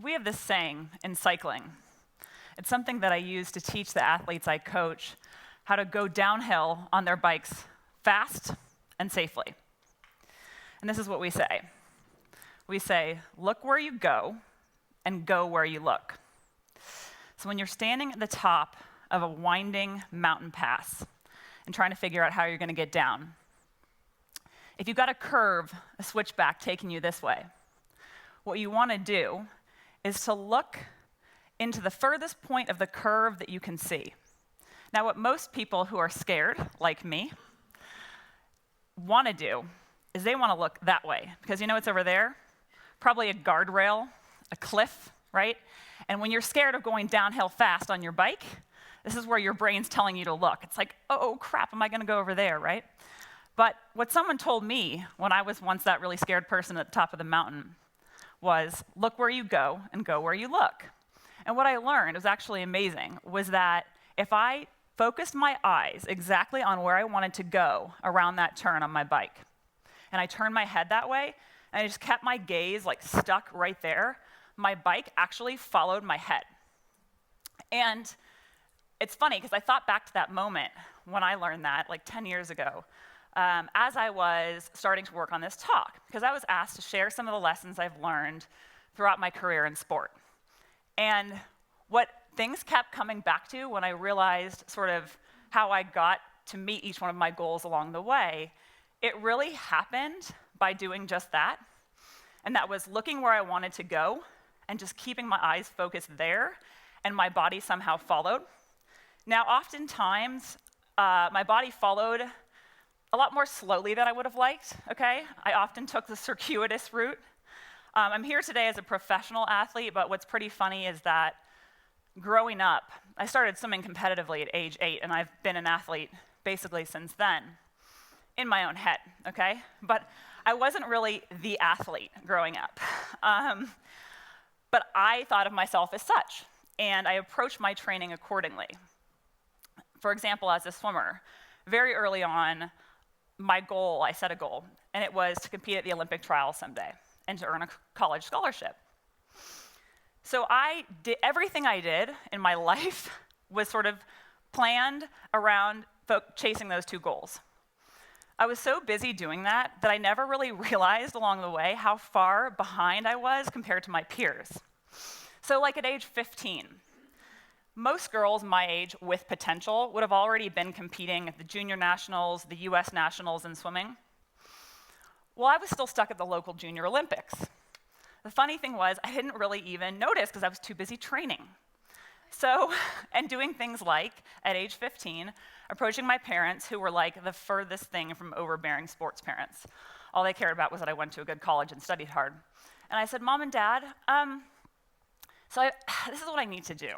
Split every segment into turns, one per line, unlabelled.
We have this saying in cycling. It's something that I use to teach the athletes I coach how to go downhill on their bikes fast and safely. And this is what we say. We say, look where you go and go where you look. So when you're standing at the top of a winding mountain pass and trying to figure out how you're going to get down, if you've got a curve, a switchback taking you this way, what you want to do is to look into the furthest point of the curve that you can see. Now, what most people who are scared, like me, want to do is they want to look that way, because you know what's over there? Probably a guardrail, a cliff, right? And when you're scared of going downhill fast on your bike, this is where your brain's telling you to look. It's like, oh crap, am I going to go over there, right? But what someone told me when I was once that really scared person at the top of the mountain was, look where you go and go where you look. And what I learned, it was actually amazing, was that if I focused my eyes exactly on where I wanted to go around that turn on my bike, and I turned my head that way, and I just kept my gaze like stuck right there, my bike actually followed my head. And it's funny, because I thought back to that moment when I learned that, like 10 years ago, as I was starting to work on this talk, because I was asked to share some of the lessons I've learned throughout my career in sport. And what things kept coming back to when I realized sort of how I got to meet each one of my goals along the way, it really happened by doing just that. And that was looking where I wanted to go and just keeping my eyes focused there, and my body somehow followed. Now, oftentimes, my body followed a lot more slowly than I would have liked, okay? I often took the circuitous route. I'm here today as a professional athlete, but what's pretty funny is that growing up, I started swimming competitively at age 8, and I've been an athlete basically since then, in my own head, okay? But I wasn't really the athlete growing up. But I thought of myself as such, and I approached my training accordingly. For example, as a swimmer, very early on, I set a goal, and it was to compete at the Olympic trials someday and to earn a college scholarship. So everything I did in my life was sort of planned around chasing those two goals. I was so busy doing that I never really realized along the way how far behind I was compared to my peers. So like at age 15, most girls my age with potential would have already been competing at the junior nationals, the US nationals in swimming. Well, I was still stuck at the local junior Olympics. The funny thing was, I didn't really even notice because I was too busy training. So, and doing things like, at age 15, approaching my parents, who were like the furthest thing from overbearing sports parents. All they cared about was that I went to a good college and studied hard. And I said, Mom and Dad, this is what I need to do.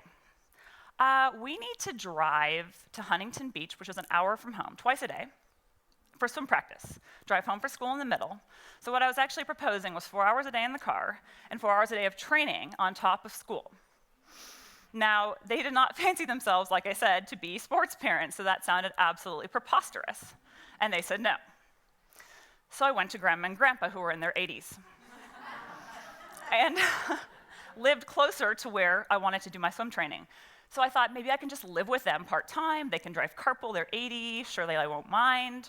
We need to drive to Huntington Beach, which is an hour from home, twice a day, for swim practice. Drive home for school in the middle. So what I was actually proposing was 4 hours a day in the car and 4 hours a day of training on top of school. Now, they did not fancy themselves, like I said, to be sports parents, so that sounded absolutely preposterous. And they said no. So I went to Grandma and Grandpa, who were in their 80s, and lived closer to where I wanted to do my swim training. So I thought, maybe I can just live with them part-time. They can drive carpool, they're 80, surely I won't mind.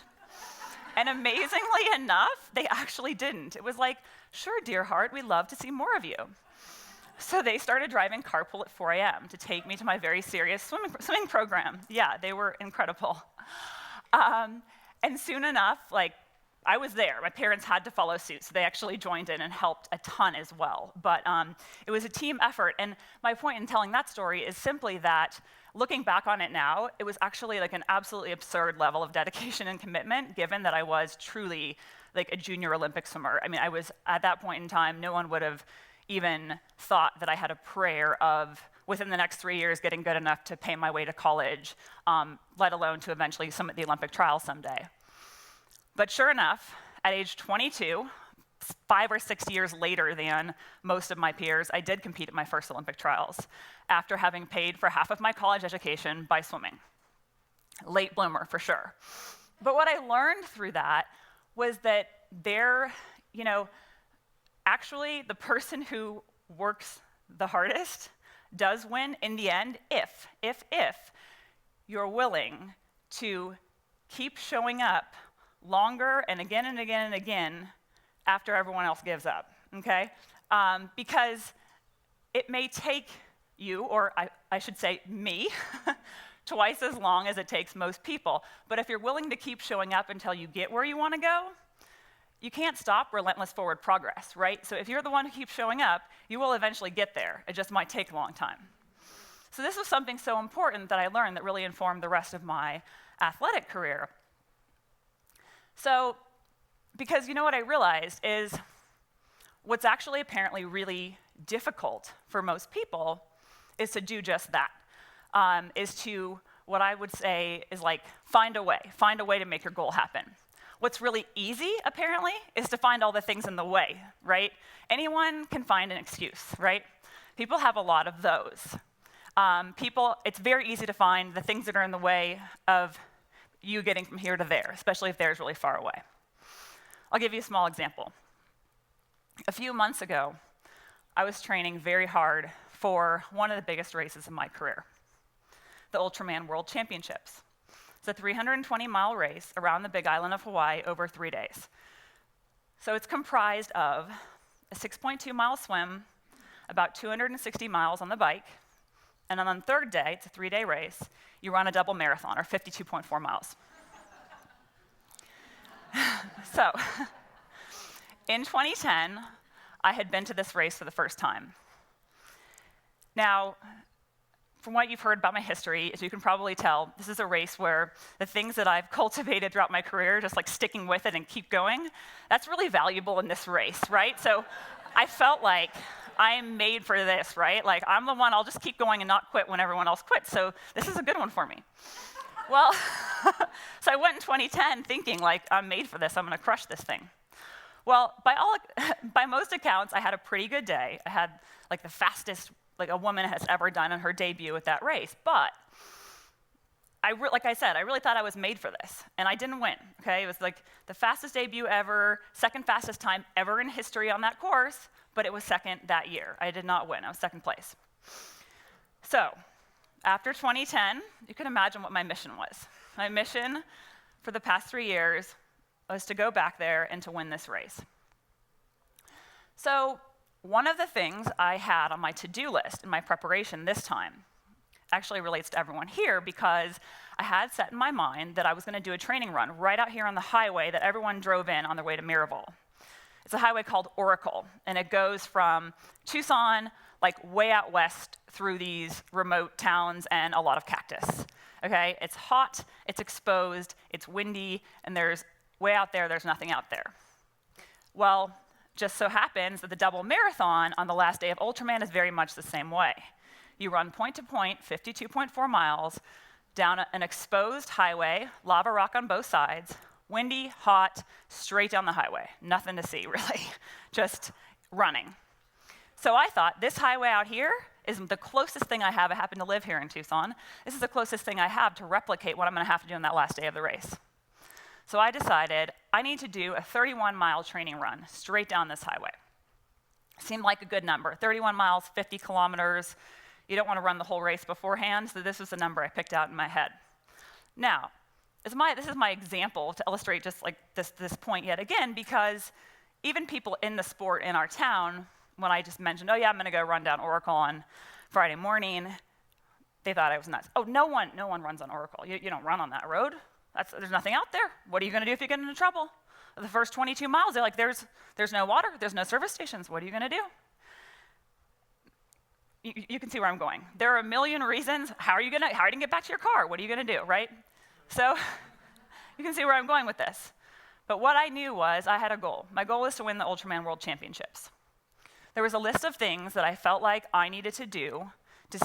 And amazingly enough, they actually didn't. It was like, sure, dear heart, we'd love to see more of you. So they started driving carpool at 4 a.m. to take me to my very serious swimming program. Yeah, they were incredible. And soon enough, I was there. My parents had to follow suit, so they actually joined in and helped a ton as well. But it was a team effort, and my point in telling that story is simply that, looking back on it now, it was actually like an absolutely absurd level of dedication and commitment, given that I was truly like a junior Olympic swimmer. I mean, I was, at that point in time, no one would have even thought that I had a prayer of, within the next 3 years, getting good enough to pay my way to college, let alone to eventually swim at the Olympic trials someday. But sure enough, at age 22, 5 or 6 years later than most of my peers, I did compete at my first Olympic trials after having paid for half of my college education by swimming. Late bloomer, for sure. But what I learned through that was that actually the person who works the hardest does win in the end if you're willing to keep showing up longer and again and again and again after everyone else gives up, okay? Because it may take you, or I should say me, twice as long as it takes most people. But if you're willing to keep showing up until you get where you want to go, you can't stop relentless forward progress, right? So if you're the one who keeps showing up, you will eventually get there. It just might take a long time. So this was something so important that I learned that really informed the rest of my athletic career. So, because you know what I realized is what's actually apparently really difficult for most people is to do just that, is to, what I would say is like, find a way to make your goal happen. What's really easy, apparently, is to find all the things in the way, right? Anyone can find an excuse, right? People have a lot of those. It's very easy to find the things that are in the way of you getting from here to there, especially if there's really far away. I'll give you a small example. A few months ago, I was training very hard for one of the biggest races in my career, the Ultraman World Championships. It's a 320-mile race around the Big Island of Hawaii over 3 days. So it's comprised of a 6.2-mile swim, about 260 miles on the bike, and then on the third day, it's a 3-day race, you run a double marathon, or 52.4 miles. So, in 2010, I had been to this race for the first time. Now, from what you've heard about my history, as you can probably tell, this is a race where the things that I've cultivated throughout my career, just like sticking with it and keep going, that's really valuable in this race, right? So I felt like I'm made for this, right? Like I'm the one, I'll just keep going and not quit when everyone else quits, so this is a good one for me. Well, so I went in 2010 thinking like, I'm made for this, I'm gonna crush this thing. Well, by most accounts, I had a pretty good day. I had like the fastest like a woman has ever done in her debut at that race. But like I said, I really thought I was made for this, and I didn't win, okay? It was like the fastest debut ever, second fastest time ever in history on that course, but it was second that year. I did not win, I was second place. So, after 2010, you can imagine what my mission was. My mission for the past 3 years was to go back there and to win this race. So, one of the things I had on my to-do list in my preparation this time actually relates to everyone here because I had set in my mind that I was going to do a training run right out here on the highway that everyone drove in on their way to Miraval. It's a highway called Oracle, and it goes from Tucson, like way out west through these remote towns and a lot of cactus, okay? It's hot, it's exposed, it's windy, and way out there's nothing out there. Well, just so happens that the double marathon on the last day of Ultraman is very much the same way. You run point to point, 52.4 miles, down an exposed highway, lava rock on both sides, windy, hot, straight down the highway. Nothing to see, really, just running. So I thought, this highway out here is the closest thing I have. I happen to live here in Tucson. This is the closest thing I have to replicate what I'm gonna have to do on that last day of the race. So I decided I need to do a 31-mile training run straight down this highway. Seemed like a good number. 31 miles, 50 kilometers. You don't want to run the whole race beforehand, so this was the number I picked out in my head. Now, this is my example to illustrate just like this point yet again, because even people in the sport in our town, when I just mentioned, oh yeah, I'm going to go run down Oracle on Friday morning, they thought I was nuts. Oh, no one runs on Oracle. You don't run on that road. There's nothing out there. What are you going to do if you get into trouble? The first 22 miles, they're like, there's no water, there's no service stations. What are you going to do? You can see where I'm going. There are a million reasons. How are you going to get back to your car? What are you going to do, right? So you can see where I'm going with this. But what I knew was I had a goal. My goal was to win the Ultraman World Championships. There was a list of things that I felt like I needed to do to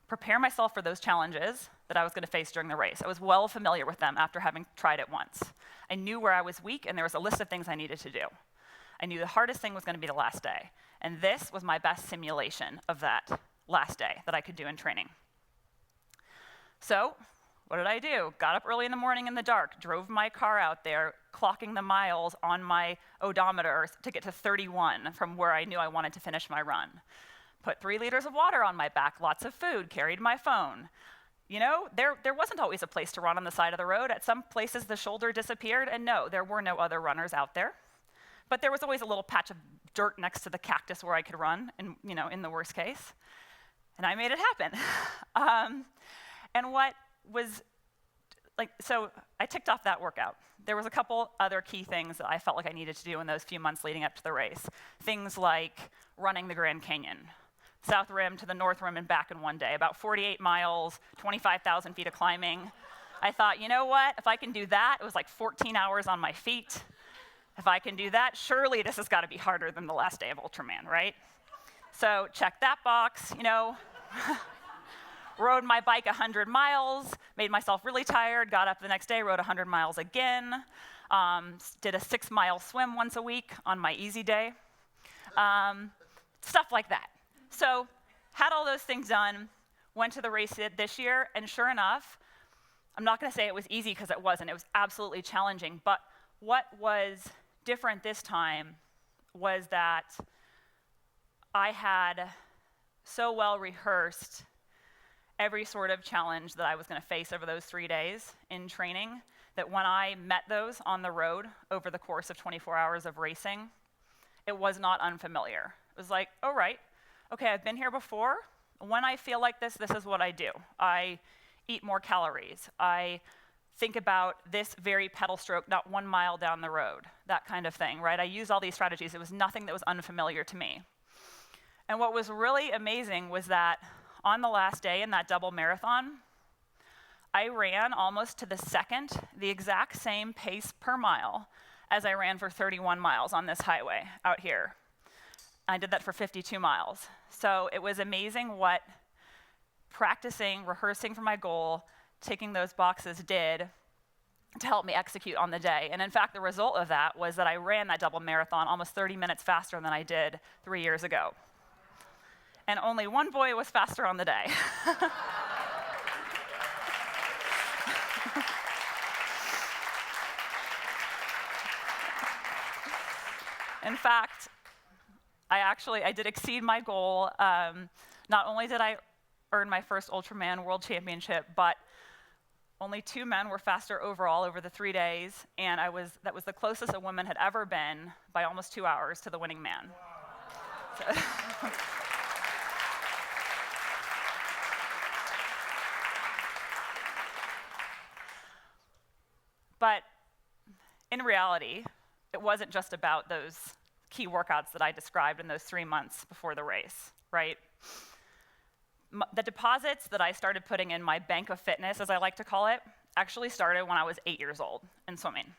prepare myself for those challenges that I was going to face during the race. I was well familiar with them after having tried it once. I knew where I was weak, and there was a list of things I needed to do. I knew the hardest thing was going to be the last day, and this was my best simulation of that last day that I could do in training. So What did I do? Got up early in the morning in the dark, drove my car out there, clocking the miles on my odometer to get to 31 from where I knew I wanted to finish my run. Put 3 liters of water on my back, lots of food, carried my phone. You know, there wasn't always a place to run on the side of the road. At some places, the shoulder disappeared, and no, there were no other runners out there. But there was always a little patch of dirt next to the cactus where I could run, in the worst case. And I made it happen. And what was, so I ticked off that workout. There was a couple other key things that I felt like I needed to do in those few months leading up to the race. Things like running the Grand Canyon, South Rim to the North Rim and back in one day, about 48 miles, 25,000 feet of climbing. I thought, you know what, if I can do that, it was like 14 hours on my feet. If I can do that, surely this has got to be harder than the last day of Ultraman, right? So check that box, Rode my bike 100 miles, made myself really tired, got up the next day, rode 100 miles again, did a 6-mile swim once a week on my easy day, stuff like that. So had all those things done, went to the race this year, and sure enough, I'm not going to say it was easy because it wasn't. It was absolutely challenging. But what was different this time was that I had so well rehearsed every sort of challenge that I was going to face over those 3 days in training, that when I met those on the road over the course of 24 hours of racing, it was not unfamiliar. It was like, oh, right, okay, I've been here before. When I feel like this is what I do. I eat more calories. I think about this very pedal stroke, not 1 mile down the road, that kind of thing, right? I use all these strategies. It was nothing that was unfamiliar to me. And what was really amazing was that on the last day in that double marathon, I ran almost to the second the exact same pace per mile as I ran for 31 miles on this highway out here. I did that for 52 miles. So it was amazing what practicing, rehearsing for my goal, ticking those boxes did to help me execute on the day. And in fact, the result of that was that I ran that double marathon almost 30 minutes faster than I did 3 years ago. And only one boy was faster on the day. In fact, I did exceed my goal. Not only did I earn my first Ultraman World Championship, but only 2 men were faster overall over the 3 days, and that was the closest a woman had ever been by almost 2 hours to the winning man. So but in reality, it wasn't just about those key workouts that I described in those 3 months before the race, right? The deposits that I started putting in my bank of fitness, as I like to call it, actually started when I was 8 years old in swimming.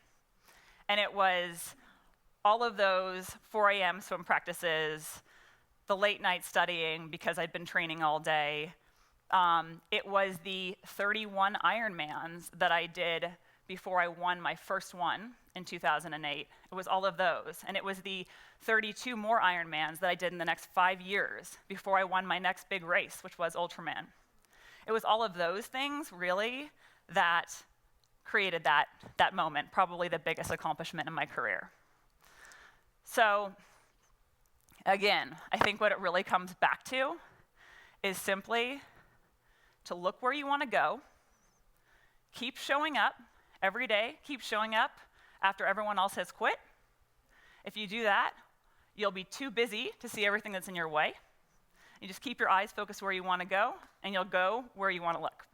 And it was all of those 4 a.m. swim practices, the late night studying because I'd been training all day. It was the 31 Ironmans that I did before I won my first one in 2008. It was all of those. And it was the 32 more Ironmans that I did in the next 5 years before I won my next big race, which was Ultraman. It was all of those things, really, that created that moment, probably the biggest accomplishment in my career. So, again, I think what it really comes back to is simply to look where you want to go, keep showing up every day, keep showing up after everyone else has quit. If you do that, you'll be too busy to see everything that's in your way. You just keep your eyes focused where you want to go, and you'll go where you want to look.